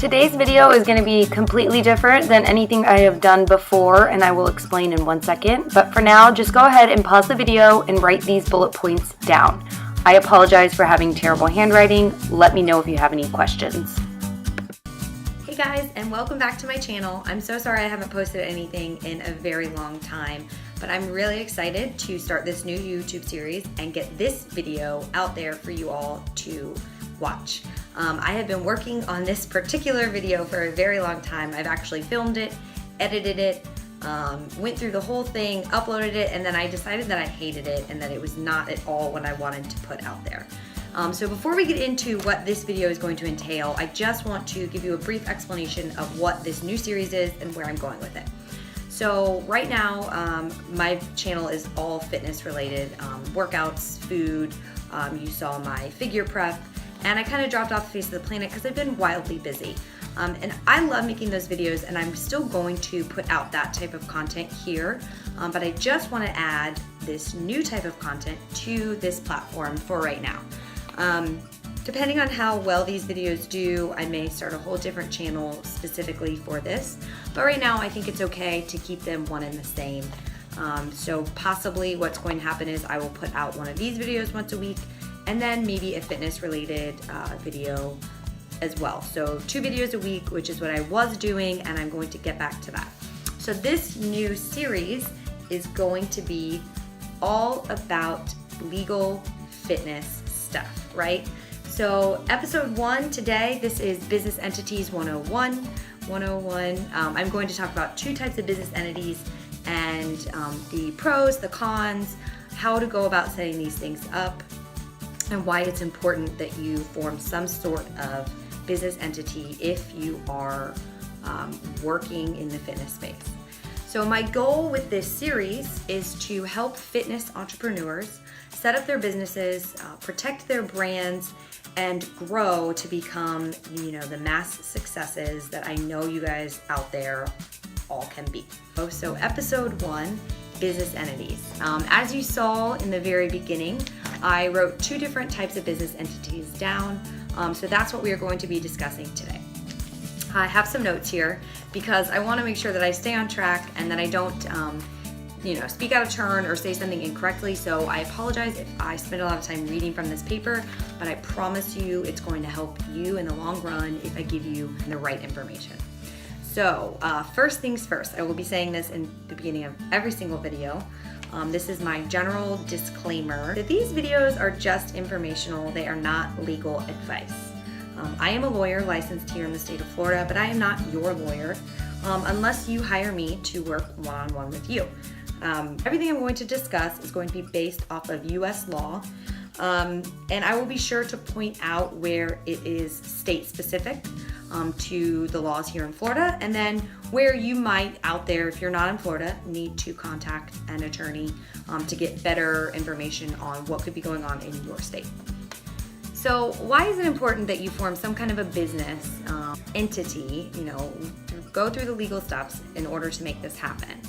Today's video is going to be completely different than anything I have done before, and I will explain in 1 second. But for now, just go ahead and pause the video and write these bullet points down. I apologize for having terrible handwriting. Let me know if you have any questions. Hey guys, and welcome back to my channel. I'm so sorry I haven't posted anything in a very long time, but I'm really excited to start this new YouTube series and get this video out there for you all to watch. I have been working on this particular video for a very long time. I've actually filmed it, edited it, went through the whole thing, uploaded it, and then I decided that I hated it and that it was not at all what I wanted to put out there. So before we get into what this video is going to entail, I just want to give you a brief explanation of what this new series is and where I'm going with it. So right now, my channel is all fitness related, workouts, food. You saw my figure prep, and I kind of dropped off the face of the planet because I've been wildly busy. And I love making those videos, and I'm still going to put out that type of content here, but I just want to add this new type of content to this platform for right now. Depending on how well these videos do, I may start a whole different channel specifically for this, but right now I think it's okay to keep them one and the same. So possibly what's going to happen is I will put out one of these videos once a week, and then maybe a fitness related video as well. So 2 videos a week, which is what I was doing, and I'm going to get back to that. So this new series is going to be all about legal fitness stuff, right? So episode 1 today, this is Business Entities 101. I'm going to talk about 2 types of business entities and the pros, the cons, how to go about setting these things up, and why it's important that you form some sort of business entity if you are working in the fitness space. So my goal with this series is to help fitness entrepreneurs set up their businesses, protect their brands, and grow to become, the mass successes that I know you guys out there all can be. So episode 1, business entities. As you saw in the very beginning, I wrote 2 different types of business entities down. So that's what we are going to be discussing today. I have some notes here because I want to make sure that I stay on track and that I don't speak out of turn or say something incorrectly. So I apologize if I spend a lot of time reading from this paper, but I promise you it's going to help you in the long run if I give you the right information. So first things first, I will be saying this in the beginning of every single video. This is my general disclaimer that these videos are just informational. They are not legal advice. I am a lawyer licensed here in the state of Florida, but I am not your lawyer unless you hire me to work one-on-one with you. Everything I'm going to discuss is going to be based off of U.S. law, and I will be sure to point out where it is state specific to the laws here in Florida, and then where you might out there, if you're not in Florida, need to contact an attorney to get better information on what could be going on in your state. So why is it important that you form some kind of a business entity, go through the legal steps in order to make this happen?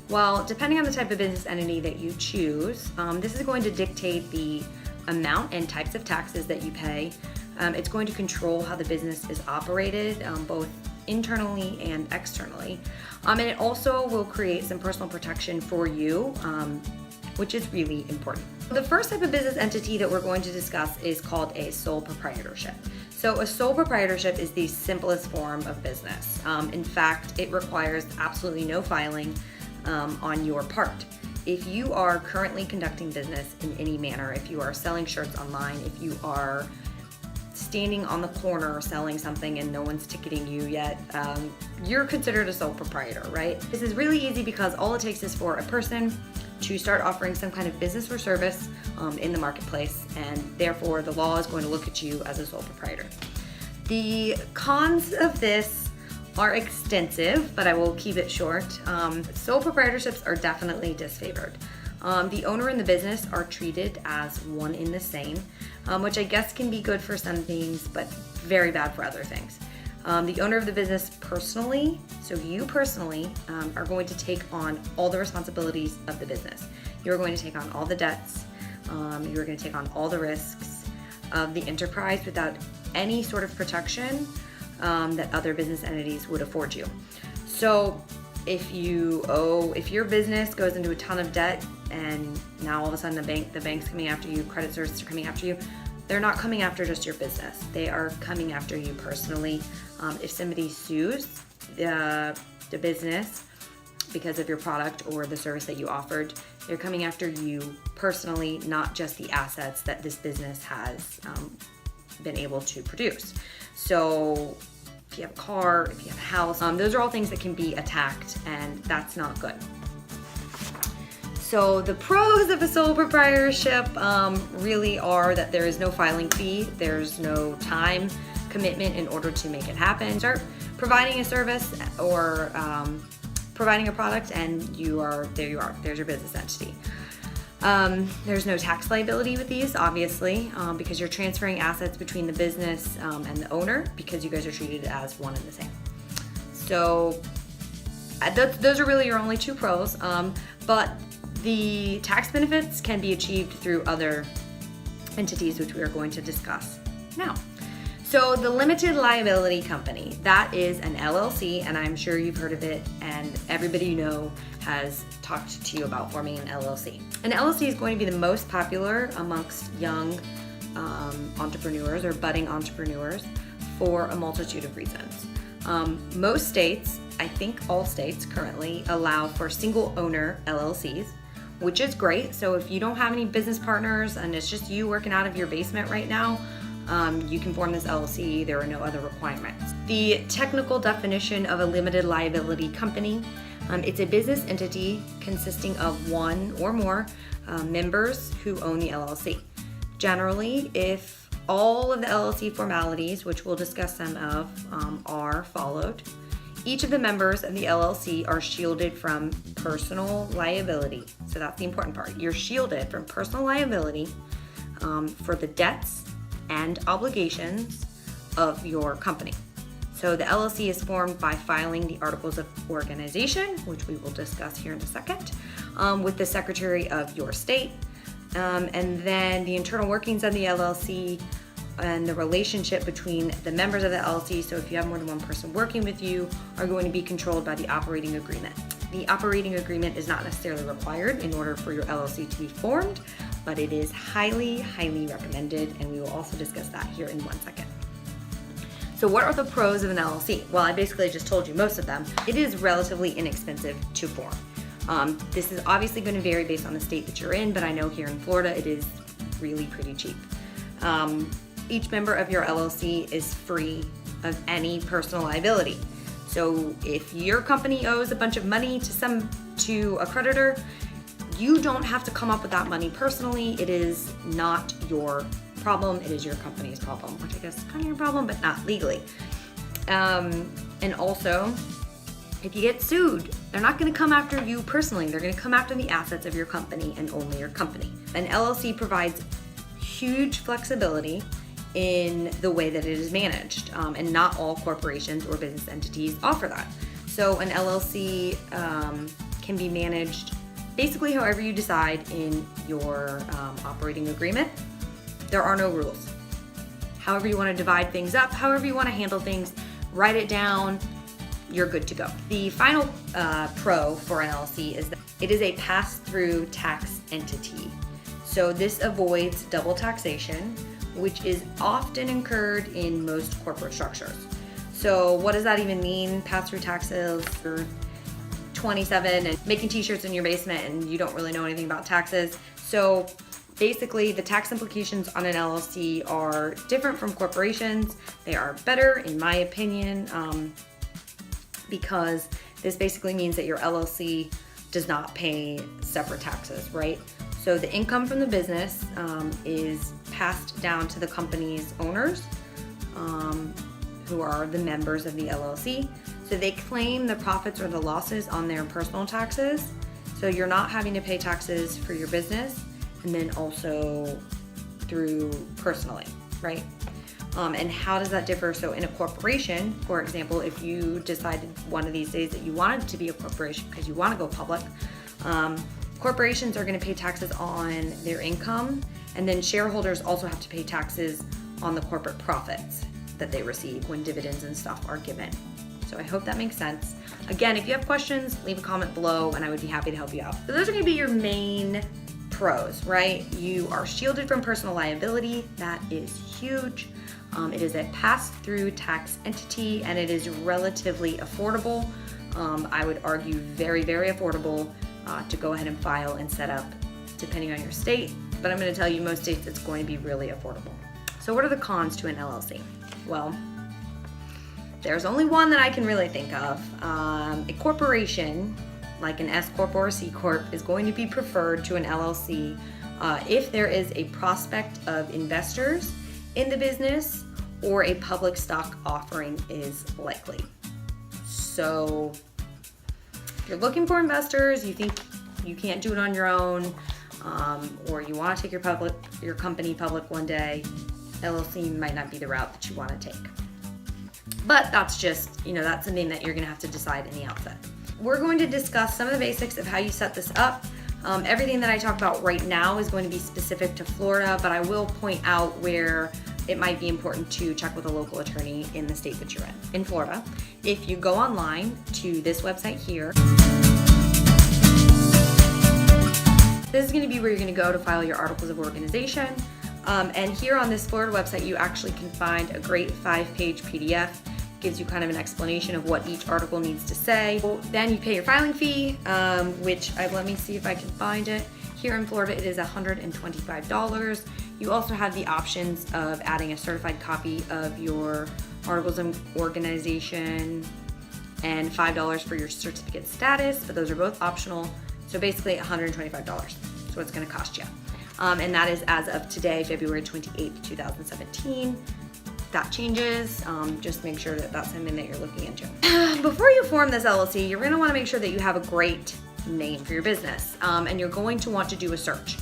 Well, depending on the type of business entity that you choose, this is going to dictate the amount and types of taxes that you pay. It's going to control how the business is operated, both internally and externally. And it also will create some personal protection for you, which is really important. The first type of business entity that we're going to discuss is called a sole proprietorship. So a sole proprietorship is the simplest form of business. In fact, it requires absolutely no filing on your part. If you are currently conducting business in any manner, if you are selling shirts online, if you are standing on the corner selling something and no one's ticketing you yet, you're considered a sole proprietor, right? This is really easy because all it takes is for a person to start offering some kind of business or service in the marketplace, and therefore the law is going to look at you as a sole proprietor. The cons of this are extensive, but I will keep it short. Sole proprietorships are definitely disfavored. The owner and the business are treated as one in the same, which I guess can be good for some things, but very bad for other things. The owner of the business personally, so you personally, are going to take on all the responsibilities of the business. You're going to take on all the debts. You're going to take on all the risks of the enterprise without any sort of protection. that other business entities would afford you. So if your business goes into a ton of debt and now all of a sudden the bank's coming after you, credit services are coming after you, they're not coming after just your business. They are coming after you personally. If somebody sues the business because of your product or the service that you offered, they're coming after you personally, not just the assets that this business has been able to produce. So if you have a car, if you have a house, those are all things that can be attacked, and that's not good. So the pros of a sole proprietorship really are that there is no filing fee, there's no time commitment in order to make it happen. Start providing a service or providing a product, and there's your business entity. There's no tax liability with these, obviously, because you're transferring assets between the business and the owner, because you guys are treated as one and the same. So those are really your only two pros, but the tax benefits can be achieved through other entities, which we are going to discuss now. So the limited liability company, that is an LLC, and I'm sure you've heard of it, and everybody you know has talked to you about forming an LLC. An LLC is going to be the most popular amongst young entrepreneurs or budding entrepreneurs for a multitude of reasons. Most states, I think all states currently, allow for single owner LLCs, which is great. So if you don't have any business partners and it's just you working out of your basement right now, you can form this LLC. There are no other requirements. The technical definition of a limited liability company, it's a business entity consisting of one or more members who own the LLC. Generally, if all of the LLC formalities, which we'll discuss some of, are followed, each of the members of the LLC are shielded from personal liability. So that's the important part. You're shielded from personal liability for the debts and obligations of your company. So the LLC is formed by filing the articles of organization, which we will discuss here in a second, with the Secretary of your state. And then the internal workings of the LLC and the relationship between the members of the LLC, so if you have more than one person working with you, are going to be controlled by the operating agreement. The operating agreement is not necessarily required in order for your LLC to be formed, but it is highly, highly recommended, and we will also discuss that here in 1 second. So what are the pros of an LLC? Well, I basically just told you most of them. It is relatively inexpensive to form. This is obviously going to vary based on the state that you're in, but I know here in Florida it is really pretty cheap. Each member of your LLC is free of any personal liability. So if your company owes a bunch of money to a creditor, you don't have to come up with that money personally. It is not your problem. It is your company's problem, which I guess is kind of your problem, but not legally. And also, if you get sued, they're not going to come after you personally. They're going to come after the assets of your company and only your company. An LLC provides huge flexibility in the way that it is managed, and not all corporations or business entities offer that. So an LLC can be managed basically however you decide in your operating agreement. There are no rules. However you want to divide things up, however you want to handle things, write it down, you're good to go. The final pro for an LLC is that it is a pass-through tax entity. So this avoids double taxation, which is often incurred in most corporate structures. So what does that even mean? Pass-through taxes, you're 27 and making t-shirts in your basement and you don't really know anything about taxes. So basically the tax implications on an LLC are different from corporations. They are better in my opinion, because this basically means that your LLC does not pay separate taxes, right? So the income from the business is passed down to the company's owners, who are the members of the LLC. So they claim the profits or the losses on their personal taxes. So you're not having to pay taxes for your business and then also through personally, right? And how does that differ? So in a corporation, for example, if you decided one of these days that you wanted to be a corporation because you want to go public, corporations are going to pay taxes on their income, and then shareholders also have to pay taxes on the corporate profits. that they receive when dividends and stuff are given. So I hope that makes sense. Again, if you have questions, leave a comment below and I would be happy to help you out. So those are gonna be your main pros, right? You are shielded from personal liability. That is huge. It is a pass-through tax entity and it is relatively affordable. I would argue very, very affordable to go ahead and file and set up depending on your state. But I'm going to tell you most states it's going to be really affordable. So what are the cons to an LLC? Well, there's only one that I can really think of. A corporation, like an S Corp or a C Corp, is going to be preferred to an LLC if there is a prospect of investors in the business or a public stock offering is likely. So if you're looking for investors, you think you can't do it on your own, or you want to take your company public one day, LLC might not be the route that you want to take. But that's just, that's something that you're going to have to decide in the outset. We're going to discuss some of the basics of how you set this up. Everything that I talk about right now is going to be specific to Florida, but I will point out where it might be important to check with a local attorney in the state that you're in. In Florida, if you go online to this website here, this is going to be where you're going to go to file your articles of organization. And here on this Florida website, you actually can find a great 5-page PDF. Gives you kind of an explanation of what each article needs to say. Then you pay your filing fee, which let me see if I can find it. Here in Florida, it is $125. You also have the options of adding a certified copy of your articles of organization and $5 for your certificate status, but those are both optional. So basically $125. That's what it's gonna cost you. And that is as of today, February 28th, 2017. That changes, just make sure that that's something that you're looking into. Before you form this LLC, you're gonna wanna make sure that you have a great name for your business, and you're going to want to do a search.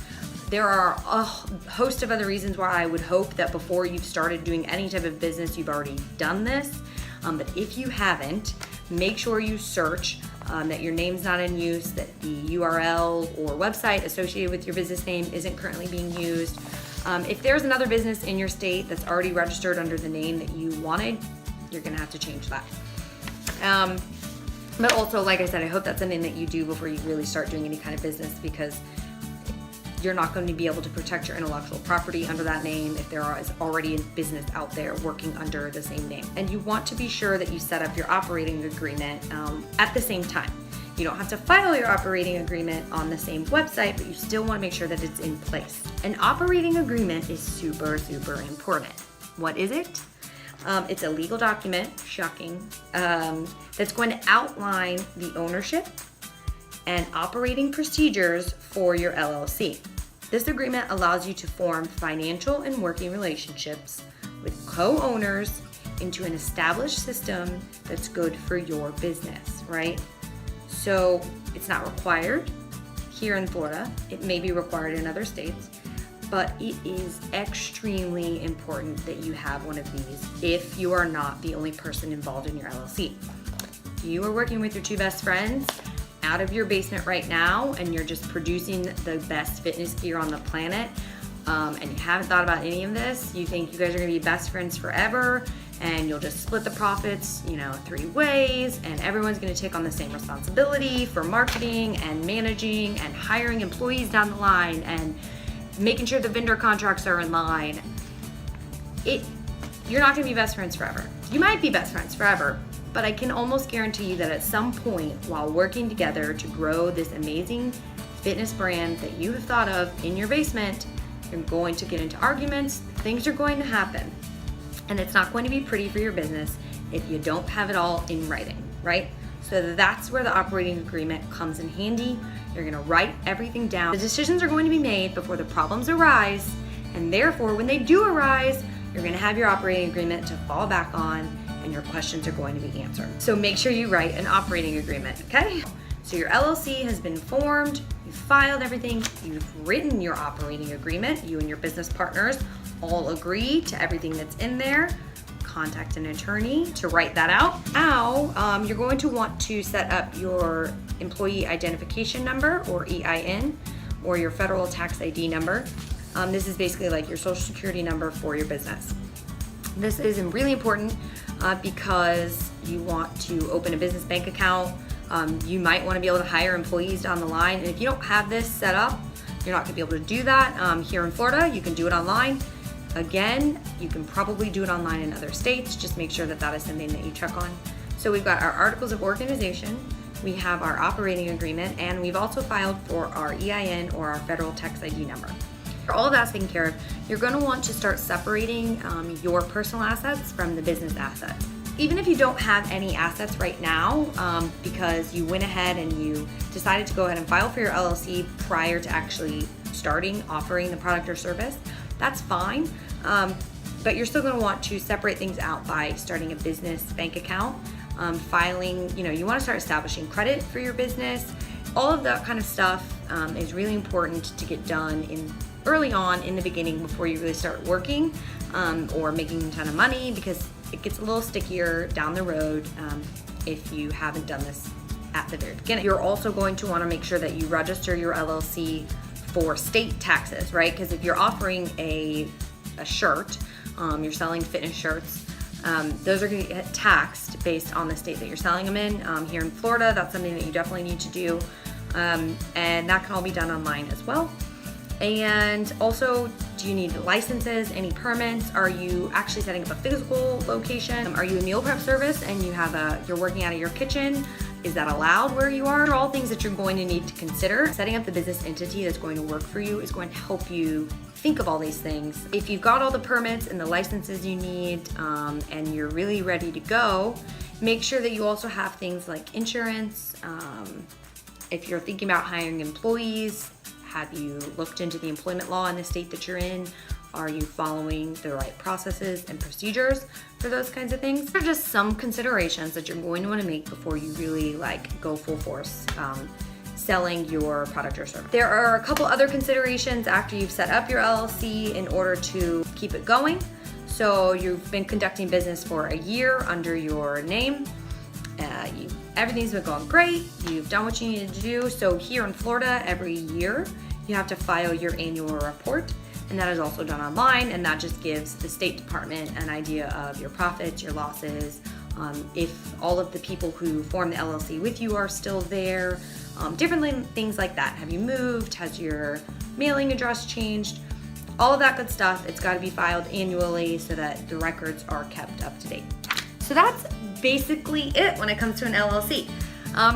There are a host of other reasons why I would hope that before you've started doing any type of business, you've already done this. But if you haven't, make sure you search that your name's not in use, that the URL or website associated with your business name isn't currently being used. If there's another business in your state that's already registered under the name that you wanted, you're gonna have to change that. But also, like I said, I hope that's something that you do before you really start doing any kind of business, because you're not going to be able to protect your intellectual property under that name if there is already a business out there working under the same name. And you want to be sure that you set up your operating agreement at the same time. You don't have to file your operating agreement on the same website, but you still want to make sure that it's in place. An operating agreement is super, super important. What is it? It's a legal document, shocking, that's going to outline the ownership and operating procedures for your LLC. This agreement allows you to form financial and working relationships with co-owners into an established system that's good for your business, right? So it's not required here in Florida. It may be required in other states, but it is extremely important that you have one of these if you are not the only person involved in your LLC. If you are working with your two best friends out of your basement right now and you're just producing the best fitness gear on the planet, and you haven't thought about any of this, you think you guys are gonna be best friends forever and you'll just split the profits, 3 ways, and everyone's gonna take on the same responsibility for marketing and managing and hiring employees down the line and making sure the vendor contracts are in line. You're not gonna be best friends forever. You might be best friends forever, but I can almost guarantee you that at some point while working together to grow this amazing fitness brand that you have thought of in your basement, you're going to get into arguments, things are going to happen. And it's not going to be pretty for your business if you don't have it all in writing, right? So that's where the operating agreement comes in handy. You're gonna write everything down. The decisions are going to be made before the problems arise, and therefore when they do arise, you're gonna have your operating agreement to fall back on and your questions are going to be answered. So make sure you write an operating agreement, okay? So your LLC has been formed, you've filed everything, you've written your operating agreement, you and your business partners all agree to everything that's in there. Contact an attorney to write that out. Now, you're going to want to set up your employee identification number, or EIN, or your federal tax ID number. This is basically like your social security number for your business. This is really important because you want to open a business bank account. You might want to be able to hire employees down the line. And if you don't have this set up, you're not going to be able to do that. Here in Florida, you can do it online. Again, you can probably do it online in other states. Just make sure that that is something that you check on. So we've got our articles of organization, we have our operating agreement, and we've also filed for our EIN or our federal tax ID number. For all of that's taken care of, you're going to want to start separating your personal assets from the business assets. Even if you don't have any assets right now, because you went ahead and you decided to go ahead and file for your LLC prior to actually starting offering the product or service, that's fine. But you're still going to want to separate things out by starting a business bank account, filing, you want to start establishing credit for your business. All of that kind of stuff is really important to get done early on in the beginning before you really start working or making a ton of money, because it gets a little stickier down the road if you haven't done this at the very beginning. You're also going to want to make sure that you register your LLC for state taxes, right? Because if you're offering a shirt, you're selling fitness shirts, those are going to get taxed based on the state that you're selling them in. Here in Florida, that's something that you definitely need to do, and that can all be done online as well. And also, do you need licenses, any permits? Are you actually setting up a physical location? Are you a meal prep service and you're working out of your kitchen? Is that allowed where you are? All things that you're going to need to consider. Setting up the business entity that's going to work for you is going to help you think of all these things. If you've got all the permits and the licenses you need, and you're really ready to go, make sure that you also have things like insurance. If you're thinking about hiring employees, have you looked into the employment law in the state that you're in? Are you following the right processes and procedures for those kinds of things? These are just some considerations that you're going to want to make before you really go full force selling your product or service. There are a couple other considerations after you've set up your LLC in order to keep it going. So you've been conducting business for a year under your name. Everything's been going great. You've done what you needed to do. So here in Florida, every year you have to file your annual report, and that is also done online, and that just gives the State Department an idea of your profits, your losses, if all of the people who form the LLC with you are still there, different things like that. Have you moved? Has your mailing address changed? All of that good stuff. It's got to be filed annually so that the records are kept up to date. So that's basically it when it comes to an LLC.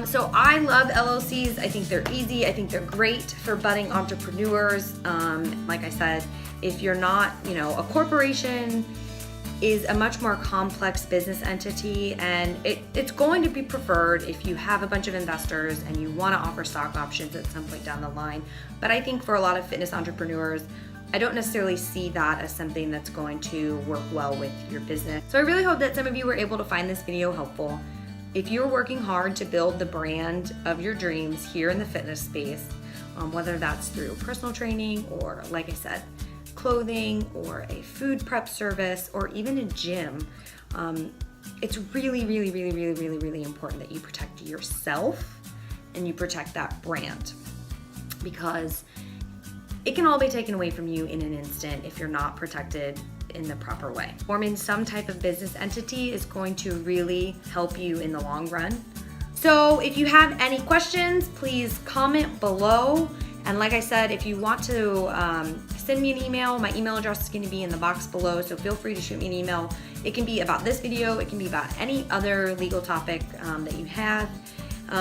So I love LLCs. I think they're easy. I think they're great for budding entrepreneurs. Like I said, if you're not, a corporation is a much more complex business entity, and it's going to be preferred if you have a bunch of investors and you want to offer stock options at some point down the line. But I think for a lot of fitness entrepreneurs, I don't necessarily see that as something that's going to work well with your business. So I really hope that some of you were able to find this video helpful. If you're working hard to build the brand of your dreams here in the fitness space, whether that's through personal training or, like I said, clothing or a food prep service or even a gym, it's really, really, really, really, really, really important that you protect yourself and you protect that brand, because it can all be taken away from you in an instant if you're not protected in the proper way. Forming some type of business entity is going to really help you in the long run. So if you have any questions, please comment below. And like I said, if you want to send me an email, my email address is going to be in the box below, so feel free to shoot me an email. It can be about this video, it can be about any other legal topic that you have.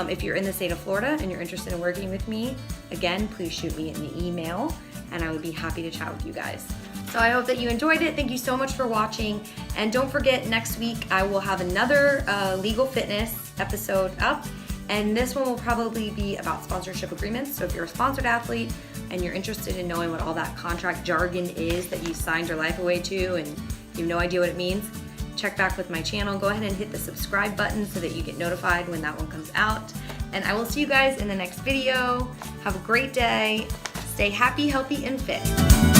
If you're in the state of Florida and you're interested in working with me, again, please shoot me an email and I would be happy to chat with you guys. So I hope that you enjoyed it. Thank you so much for watching. And don't forget, next week I will have another legal fitness episode up. And this one will probably be about sponsorship agreements. So if you're a sponsored athlete and you're interested in knowing what all that contract jargon is that you signed your life away to and you have no idea what it means, check back with my channel. Go ahead and hit the subscribe button so that you get notified when that one comes out. And I will see you guys in the next video. Have a great day. Stay happy, healthy, and fit.